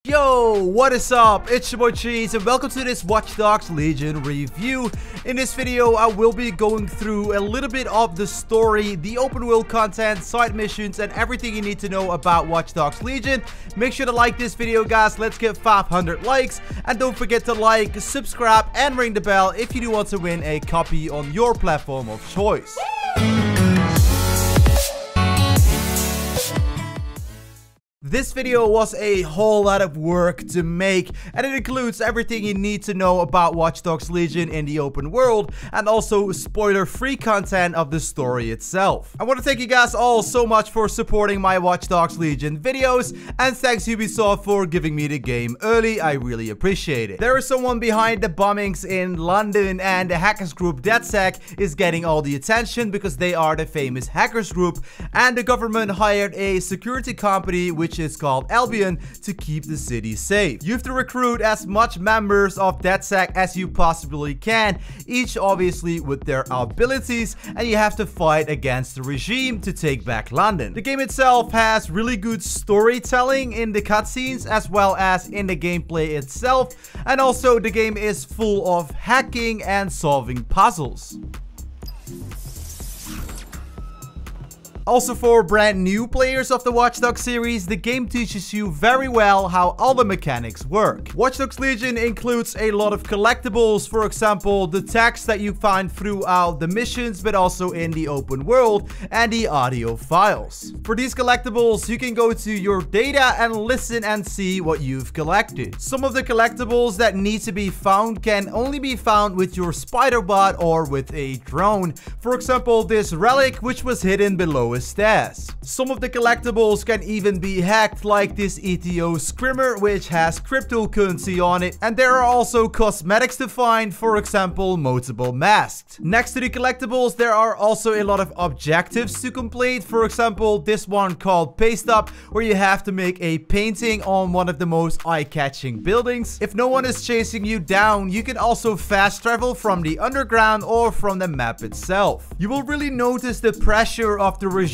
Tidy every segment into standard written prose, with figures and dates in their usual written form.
Yo, what is up? It's your boy Cheese and welcome to this Watch Dogs Legion review. In this video, I will be going through a little bit of the story, the open world content, side missions, and everything you need to know about Watch Dogs Legion. Make sure to like this video, guys. Let's get 500 likes. And don't forget to like, subscribe, and ring the bell if you do want to win a copy on your platform of choice. This video was a whole lot of work to make, and it includes everything you need to know about Watch Dogs Legion in the open world, and also spoiler-free content of the story itself. I want to thank you guys all so much for supporting my Watch Dogs Legion videos, and thanks Ubisoft for giving me the game early. I really appreciate it. There is someone behind the bombings in London, and the hackers group DedSec is getting all the attention because they are the famous hackers group, and the government hired a security company which is called Albion to keep the city safe. You have to recruit as much members of DedSec as you possibly can, each obviously with their abilities, and you have to fight against the regime to take back London. The game itself has really good storytelling in the cutscenes as well as in the gameplay itself, and also the game is full of hacking and solving puzzles. Also, for brand new players of the Watch Dogs series, the game teaches you very well how all the mechanics work. Watch Dogs Legion includes a lot of collectibles, for example, the text that you find throughout the missions, but also in the open world, and the audio files. For these collectibles, you can go to your data and listen and see what you've collected. Some of the collectibles that need to be found can only be found with your spider bot or with a drone. For example, this relic, which was hidden below a stairs. Some of the collectibles can even be hacked, like this ETO scrimmer which has cryptocurrency on it, and there are also cosmetics to find, for example multiple masks. Next to the collectibles, there are also a lot of objectives to complete, for example this one called Paste Up, where you have to make a painting on one of the most eye-catching buildings. If no one is chasing you down, you can also fast travel from the underground or from the map itself. You will really notice the pressure of the regime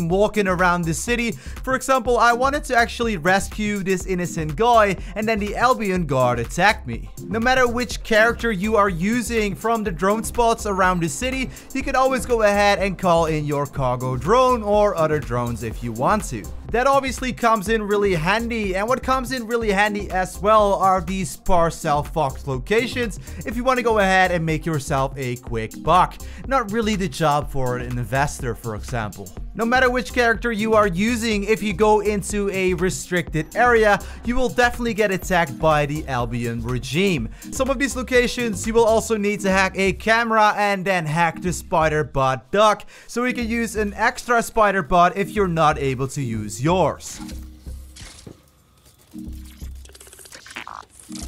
walking around the city. For example, I wanted to actually rescue this innocent guy, and then the Albion guard attacked me. No matter which character you are using from the drone spots around the city, you can always go ahead and call in your cargo drone or other drones if you want to. That obviously comes in really handy, and what comes in really handy as well are these parcel Fox locations if you want to go ahead and make yourself a quick buck. Not really the job for an investor, for example. No matter which character you are using, if you go into a restricted area, you will definitely get attacked by the Albion regime. Some of these locations you will also need to hack a camera and then hack the spider bot duck, so you can use an extra spider bot if you're not able to use yours.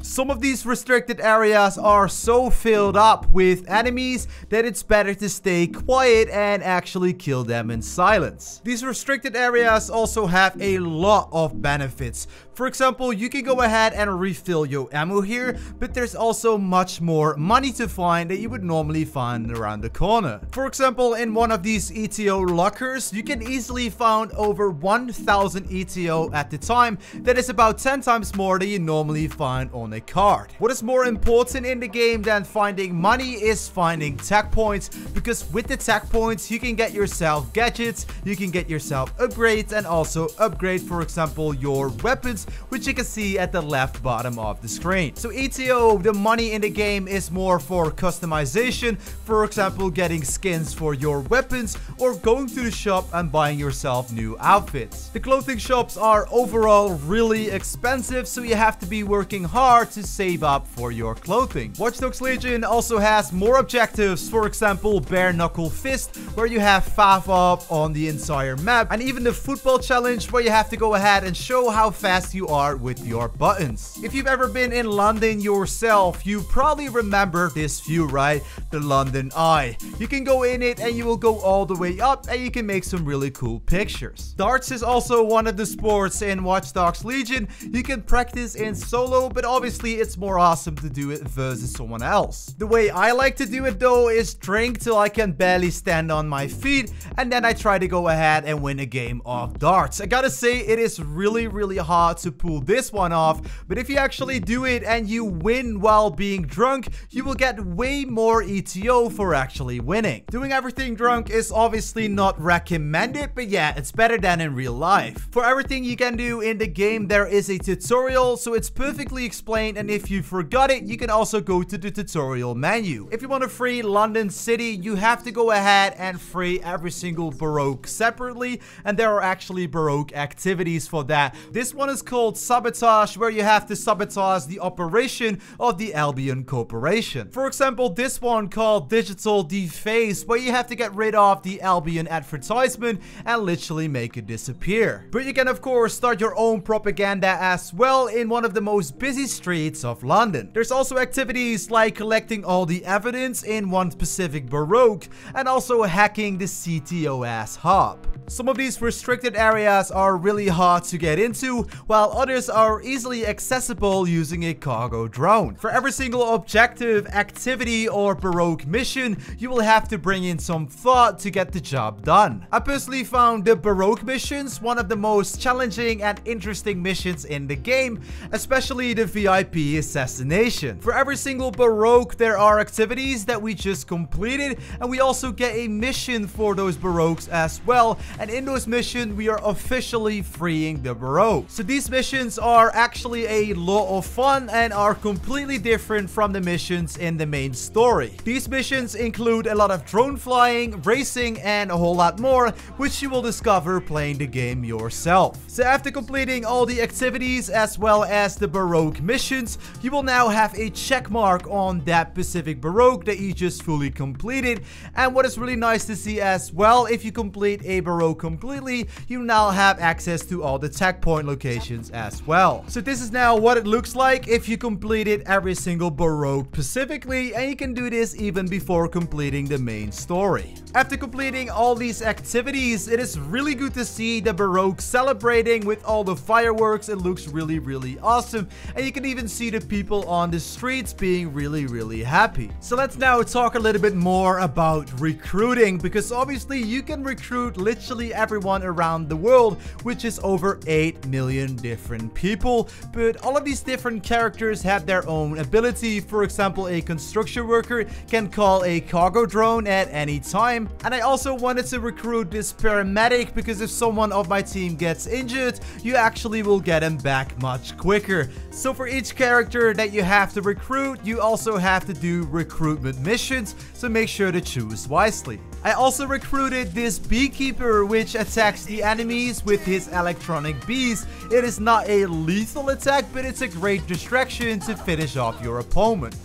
Some of these restricted areas are so filled up with enemies that it's better to stay quiet and actually kill them in silence. These restricted areas also have a lot of benefits. For example, you can go ahead and refill your ammo here, but there's also much more money to find that you would normally find around the corner. For example, in one of these ETO lockers, you can easily find over 1000 ETO at the time. That is about 10 times more than you normally find on a card. What is more important in the game than finding money is finding tech points, because with the tech points you can get yourself gadgets, you can get yourself upgrades, and also upgrade, for example, your weapons, which you can see at the left bottom of the screen. So ETO, the money in the game, is more for customization, for example getting skins for your weapons or going to the shop and buying yourself new outfits. The clothing shops are overall really expensive, so you have to be working hard to save up for your clothing. Watch Dogs Legion also has more objectives, for example Bareknuckle Fist, where you have 5 up on the entire map, and even the football challenge, where you have to go ahead and show how fast you are with your buttons. If you've ever been in London yourself, you probably remember this view, right? The London Eye. You can go in it and you will go all the way up, and you can make some really cool pictures. Darts is also one of the sports in Watch Dogs Legion. You can practice in solo, but obviously it's more awesome to do it versus someone else. The way I like to do it though is drink till I can barely stand on my feet, and then I try to go ahead and win a game of darts. I gotta say, it is really hard to to pull this one off, but if you actually do it and you win while being drunk, you will get way more ETO for actually winning. Doing everything drunk is obviously not recommended, but yeah, it's better than in real life. For everything you can do in the game, there is a tutorial, so it's perfectly explained, and if you forgot it, you can also go to the tutorial menu. If you want to free London City, you have to go ahead and free every single Baroque separately, and there are actually Baroque activities for that. This one is called Sabotage, where you have to sabotage the operation of the Albion Corporation. For example, this one called Digital Deface, where you have to get rid of the Albion advertisement and literally make it disappear. But you can of course start your own propaganda as well in one of the most busy streets of London. There's also activities like collecting all the evidence in one specific Baroque and also hacking the CTOS hub. Some of these restricted areas are really hard to get into, while others are easily accessible using a cargo drone. For every single objective, activity, or Baroque mission, you will have to bring in some thought to get the job done. I personally found the Baroque missions one of the most challenging and interesting missions in the game, especially the VIP assassination. For every single Baroque, there are activities that we just completed, and we also get a mission for those Baroques as well. And in those missions, we are officially freeing the Baroque. So these missions are actually a lot of fun and are completely different from the missions in the main story. These missions include a lot of drone flying, racing, and a whole lot more, which you will discover playing the game yourself. So after completing all the activities as well as the Baroque missions, you will now have a check mark on that specific Baroque that you just fully completed. And what is really nice to see as well, if you complete a Baroque completely, you now have access to all the checkpoint locations as well. So this is now what it looks like if you completed every single Baroque specifically, and you can do this even before completing the main story. After completing all these activities, it is really good to see the Baroque celebrating with all the fireworks. It looks really awesome, and you can even see the people on the streets being really happy. So let's now talk a little bit more about recruiting, because obviously you can recruit literally everyone around the world, which is over 8 million different people. But all of these different characters have their own ability. For example, a construction worker can call a cargo drone at any time. And I also wanted to recruit this paramedic, because if someone of my team gets injured, you actually will get him back much quicker. So for each character that you have to recruit, you also have to do recruitment missions, so make sure to choose wisely. I also recruited this beekeeper, which attacks the enemies with his electronic bees. It is not a lethal attack, but it's a great distraction to finish off your opponent.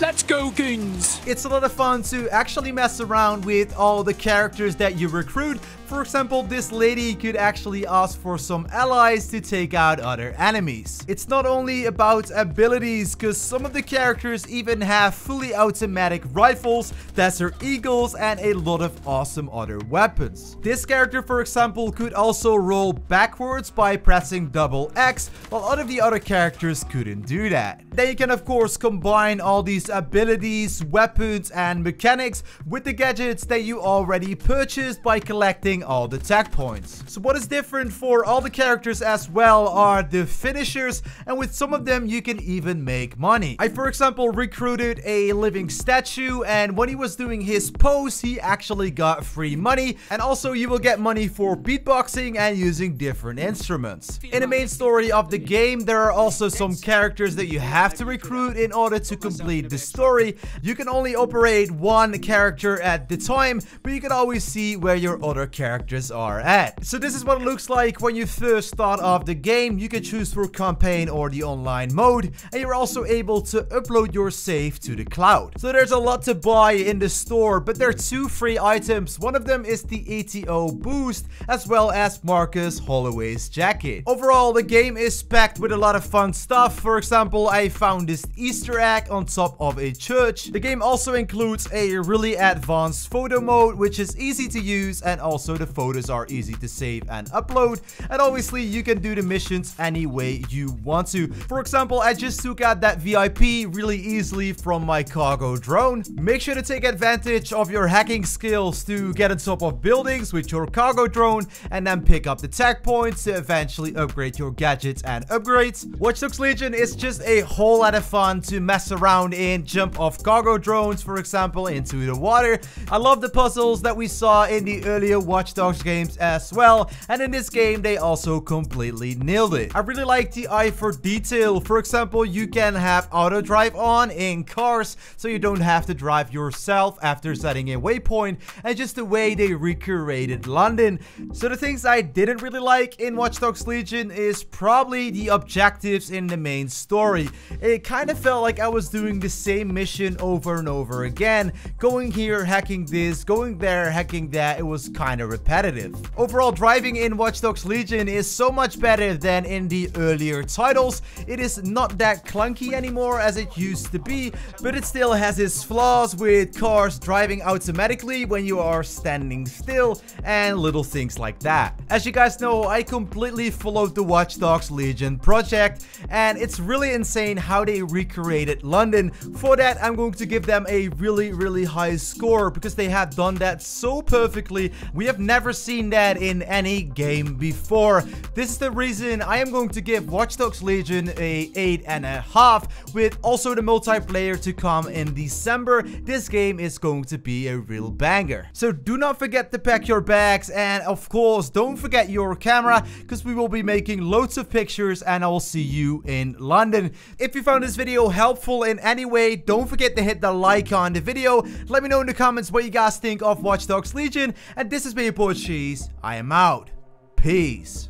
Let's go, goons! It's a lot of fun to actually mess around with all the characters that you recruit. For example, this lady could actually ask for some allies to take out other enemies. It's not only about abilities, because some of the characters even have fully automatic rifles, Desert Eagles, and a lot of awesome other weapons. This character, for example, could also roll backwards by pressing double X, while all of the other characters couldn't do that. Then you can of course combine all these abilities, weapons, and mechanics with the gadgets that you already purchased by collecting all the tech points. So what is different for all the characters as well are the finishers, and with some of them you can even make money. I, for example, recruited a living statue, and when he was doing his pose, he actually got free money, and also you will get money for beatboxing and using different instruments. In the main story of the game, there are also some characters that you have to recruit in order to complete the story. You can only operate one character at the time, but you can always see where your other characters are at. So this is what it looks like when you first start off the game. You can choose for campaign or the online mode, and you're also able to upload your save to the cloud. So there's a lot to buy in the store, but there are two free items. One of them is the ATO boost, as well as Marcus Holloway's jacket. Overall, the game is packed with a lot of fun stuff. For example, I found this Easter egg on top of a church. The game also includes a really advanced photo mode, which is easy to use and also also the photos are easy to save and upload, and obviously you can do the missions any way you want to. For example, I just took out that VIP really easily from my cargo drone. Make sure to take advantage of your hacking skills to get on top of buildings with your cargo drone, and then pick up the tech points to eventually upgrade your gadgets and upgrades. Watch Dogs Legion is just a whole lot of fun to mess around in, jump off cargo drones, for example, into the water. I love the puzzles that we saw in the earlier Watch Dogs games as well, and in this game they also completely nailed it. I really like the eye for detail. For example, you can have auto drive on in cars, so you don't have to drive yourself after setting a waypoint, and just the way they recreated London. So the things I didn't really like in Watch Dogs Legion is probably the objectives in the main story. It kind of felt like I was doing the same mission over and over again, going here, hacking this, going there, hacking that. It was kind of repetitive. Overall, driving in Watch Dogs Legion is so much better than in the earlier titles. It is not that clunky anymore as it used to be, but it still has its flaws, with cars driving automatically when you are standing still and little things like that. As you guys know, I completely followed the Watch Dogs Legion project, and it's really insane how they recreated London. For that, I'm going to give them a really high score, because they have done that so perfectly. We have never seen that in any game before. This is the reason I am going to give Watch Dogs Legion a 8.5, with also the multiplayer to come in December. This game is going to be a real banger. So do not forget to pack your bags, and of course don't forget your camera, because we will be making loads of pictures, and I will see you in London. If you found this video helpful in any way, don't forget to hit the like on the video. Let me know in the comments what you guys think of Watch Dogs Legion, and this has been your boy Cheese. I am out. Peace.